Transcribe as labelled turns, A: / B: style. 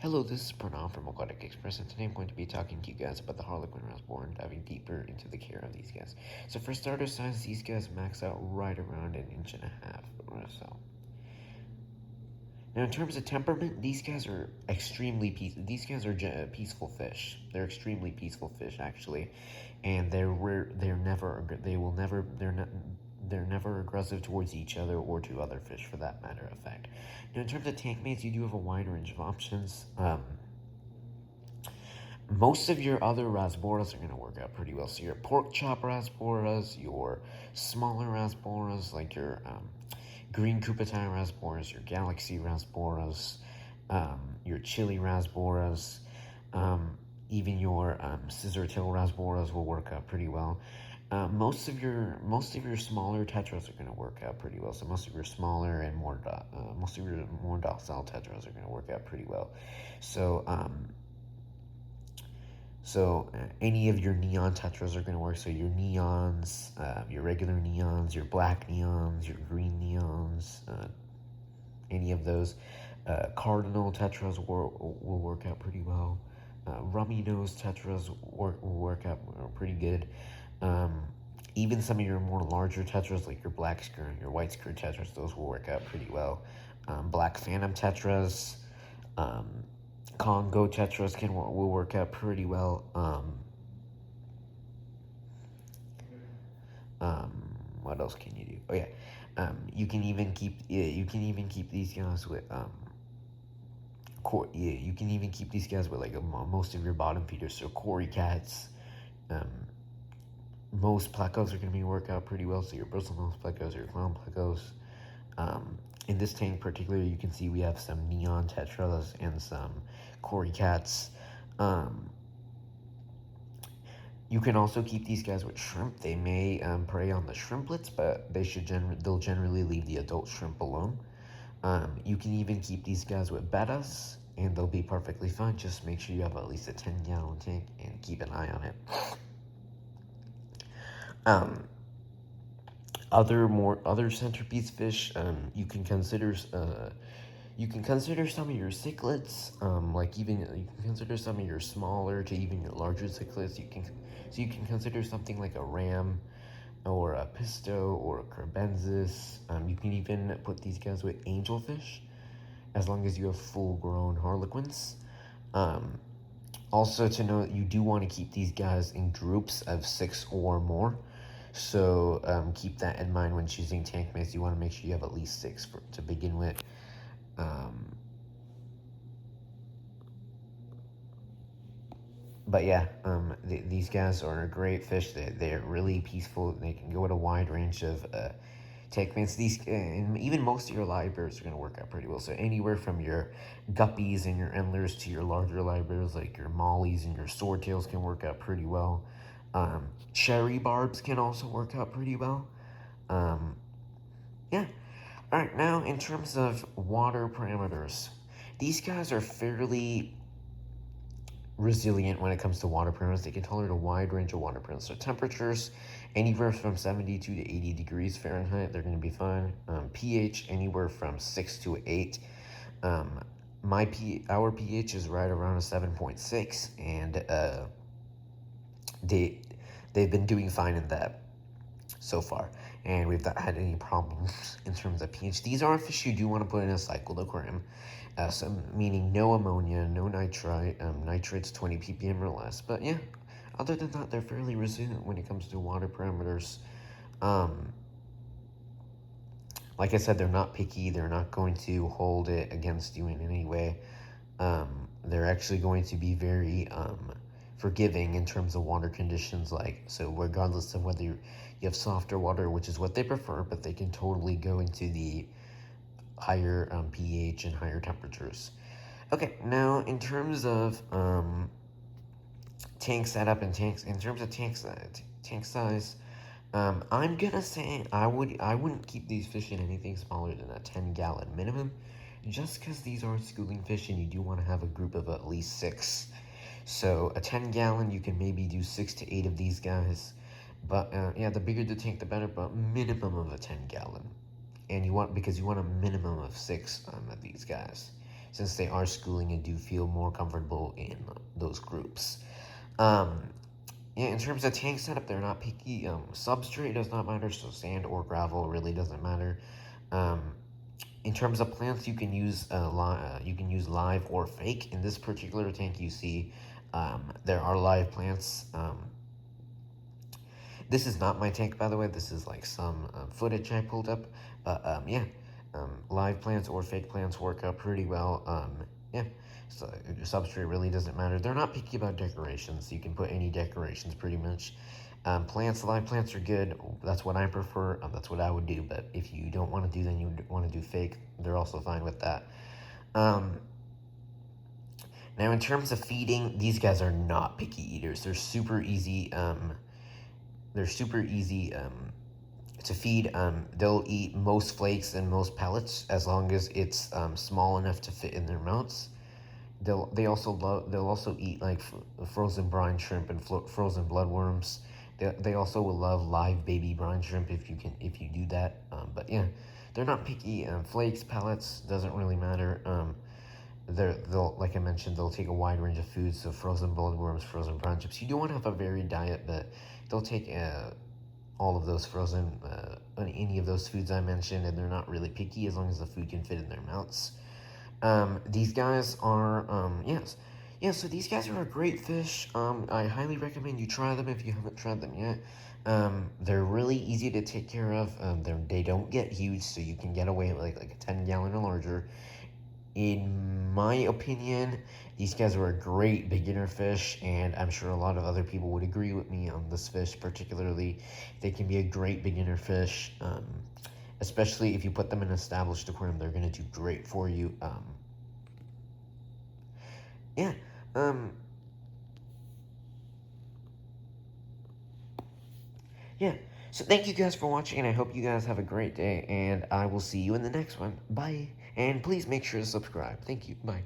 A: Hello, this is Pranav from Aquatic Express, and today I'm going to be talking to you guys about the Harlequin Rasbora and diving deeper into the care of these guys. So for starter size, these guys max out right around 1.5 inches or so. Now, in terms of temperament, these guys are extremely peaceful. These guys are peaceful fish. They're extremely peaceful fish, actually, and they're never. They will never. They're never aggressive towards each other or to other fish, for that matter of fact. Now, in terms of tank mates, you do have a wide range of options. Most of your other rasboras are going to work out pretty well. So your pork chop rasboras, your smaller rasboras, like your green kupatai rasboras, your galaxy rasboras, your chili rasboras, even your scissor tail rasboras will work out pretty well. Most of your smaller tetras are going to work out pretty well. So most of your smaller and more docile tetras are going to work out pretty well. So any of your neon tetras are going to work. So your neons, your regular neons, your black neons, your green neons, any of those. Cardinal tetras will work out pretty well. Rummy nose tetras will work out pretty good. Even some of your more larger tetras, like your black skirt and your white skirt tetras, those will work out pretty well. Black phantom tetras, Congo tetras will work out pretty well. What else can you do? Oh yeah, you can even keep these guys with you can even keep these guys with like most of your bottom feeders. So Cory cats, most plecos are going to be work out pretty well. So your bristle nose plecos, your clown plecos. In this tank particularly, you can see we have some neon tetras and some Cory cats. You can also keep these guys with shrimp. They may prey on the shrimplets, but they'll generally leave the adult shrimp alone. You can even keep these guys with bettas, and they'll be perfectly fine. Just make sure you have at least a 10-gallon tank and keep an eye on it. Other centerpiece fish, you can consider some of your cichlids, like even you can consider some of your smaller to even your larger cichlids. You can consider something like a ram, or a pisto, or a carbensis. You can even put these guys with angelfish, as long as you have full-grown harlequins. Also to note, you do want to keep these guys in groups of 6 or more. So keep that in mind when choosing tank mates. You want to make sure you have at least 6 to begin with. But yeah, these guys are a great fish. They're really peaceful. They can go at a wide range of tank mates. And even most of your live bears are going to work out pretty well. So anywhere from your guppies and your endlers to your larger live bears, like your mollies and your swordtails, can work out pretty well. Cherry barbs can also work out pretty well. Yeah. All right, now in terms of water parameters, these guys are fairly resilient when it comes to water parameters. They can tolerate a wide range of water parameters. So temperatures, anywhere from 72 to 80 degrees Fahrenheit, they're going to be fine. pH, anywhere from 6 to 8. Our pH is right around a 7.6, and they've been doing fine in that so far, and we've not had any problems in terms of pH. These are fish you do want to put in a cycled aquarium, meaning no ammonia, no nitrite, nitrates 20 ppm or less. But yeah, other than that, they're fairly resilient when it comes to water parameters. Like I said, they're not picky. They're not going to hold it against you in any way. They're actually going to be very forgiving in terms of water conditions. So regardless of whether you have softer water, which is what they prefer, but they can totally go into the higher pH and higher temperatures. Okay, now in terms of tank setup and in terms of tank size, I'm gonna say I wouldn't keep these fish in anything smaller than a 10-gallon minimum, just because these are schooling fish and you do want to have a group of at least 6. So a 10-gallon, you can maybe do 6 to 8 of these guys. But yeah, the bigger the tank, the better. But minimum of a 10-gallon, and because you want a minimum of 6 of these guys. since they are schooling and do feel more comfortable in those groups. Um, yeah, in terms of tank setup, they're not picky. Substrate does not matter, so sand or gravel really doesn't matter. Um, in terms of plants, you can use live or fake. In this particular tank, you see there are live plants. This is not my tank, by the way. This is like some footage I pulled up. But yeah, live plants or fake plants work out pretty well. Yeah, so your substrate really doesn't matter. They're not picky about decorations. You can put any decorations pretty much. Live plants are good. That's what I prefer. That's what I would do. But if you don't want to do, then you want to do fake. They're also fine with that. Um, Now, in terms of feeding, these guys are not picky eaters. They're super easy. They're super easy to feed. They'll eat most flakes and most pellets as long as it's small enough to fit in their mouths. They'll also eat like frozen brine shrimp and frozen bloodworms. They also will love live baby brine shrimp if you do that. But yeah, they're not picky. Flakes, pellets doesn't really matter. They'll like I mentioned, they'll take a wide range of foods, so frozen bloodworms, frozen brine chips. You do want to have a varied diet, but they'll take all of those frozen, any of those foods I mentioned, and they're not really picky as long as the food can fit in their mouths. These guys are, yes. Yeah, so these guys are a great fish. I highly recommend you try them if you haven't tried them yet. They're really easy to take care of. They don't get huge, so you can get away with like a 10-gallon or larger. In my opinion, these guys are a great beginner fish, and I'm sure a lot of other people would agree with me on this fish particularly. They can be a great beginner fish, especially if you put them in an established aquarium. They're going to do great for you. Yeah. Um, yeah. So thank you guys for watching, and I hope you guys have a great day, and I will see you in the next one. Bye. And please make sure to subscribe. Thank you. Bye.